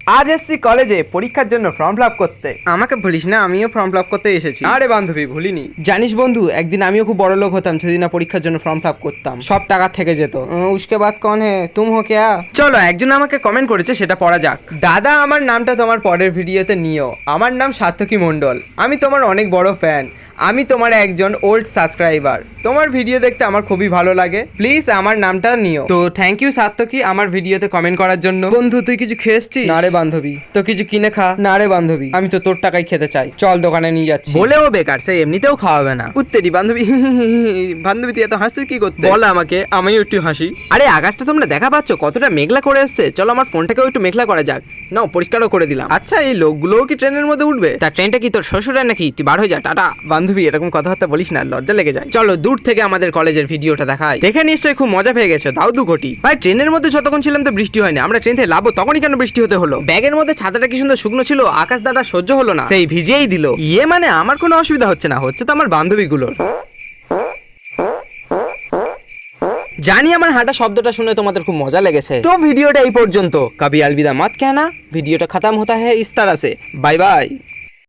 আজ এসছি কলেজে পরীক্ষার জন্য ফর্ম ফিল আপ করতে। আমাকে বলিস না, আমিও ফর্ম ফিল আপ করতে এসেছি। আরে বান্ধবী ভুলিনি। জানিস বন্ধু, একদিন আমিও খুব বড় লোক হতাম যদি না পরীক্ষার জন্য ফর্ম ফিল আপ করতাম, সব টাকা থেকে যেত। উসকে বাদ কন হে তুম হো ক্যা? চলো, একজন আমাকে কমেন্ট করেছে, সেটা পড়া যাক। দাদা আমার নামটা তোমার পরের ভিডিওতে নিও। আমার নাম সার্থকী মণ্ডল, আমি তোমার অনেক বড় ফ্যান। আমি তোমার একজন ওল্ড সাবস্ক্রাইবার। তোমার ভিডিও দেখতে আমার খুবই ভালো লাগে, প্লিজ আমার নামটা নিও। তো থ্যাংক ইউ সার্থকী আমার ভিডিওতে কমেন্ট করার জন্য। বন্ধু তুই কিছু খেয়েছিস? না রে বান্ধবী। তো কিছু কিনে খা। না রে বান্ধবী। আমি তো তোর টাকাই খেতে চাই, চল দোকানে নিয়ে যাচ্ছি। বলেও বেকার, সে এমনিতেও খাওয়াবে না। উত্তেরি বান্ধবী বান্ধবী তুই এত হাসছিস কি করতে? বল আমাকে, আমিও একটু হাসি। আরে আকাশটা তোমরা দেখা পাচ্ছ কতটা মেঘলা করে এসছে? চলো আমার ফোনটাকেও একটু মেঘলা করা যাক। নাও পরিষ্কারও করে দিলাম। আচ্ছা এই লোকগুলোও কি ট্রেনের মধ্যে উঠবে? তা ট্রেনটা কি তোর শ্বশুরের নাকি? তুই বার হয়ে যা, টাটা। বান্ধবী এরকম কথাবার্তা বলিস না, লজ্জা লেগে যায়। চলো দূর থেকে আমাদের কলেজের ভিডিওটা দেখাই। দেখে নিশ্চয়ই খুব মজা পেয়ে গেছো, দাও 2 কোটি। ভাই ট্রেনের মধ্যে যতক্ষণ ছিলাম তো বৃষ্টি হয়নি, আমরা ট্রেন থেকে লাভো তখনই কেন বৃষ্টি হতে হলো? ব্যাগের মধ্যে ছাতাটা কি সুন্দর শুকনো ছিল, আকাশ দাদা সহ্য হলো না, সেই ভিজেই দিল। ইয়ে মানে আমার কোনো অসুবিধা হচ্ছে না, হচ্ছে তো আমার বান্ধবীগুলোর। জানি আমার হাঁটা শব্দটা শুনে তোমাদের খুব মজা লেগেছে, তো ভিডিওটা এই পর্যন্ত। कभी अलविदा मत कहना, वीडियो खत्म होता है इस तरह से। Bye bye.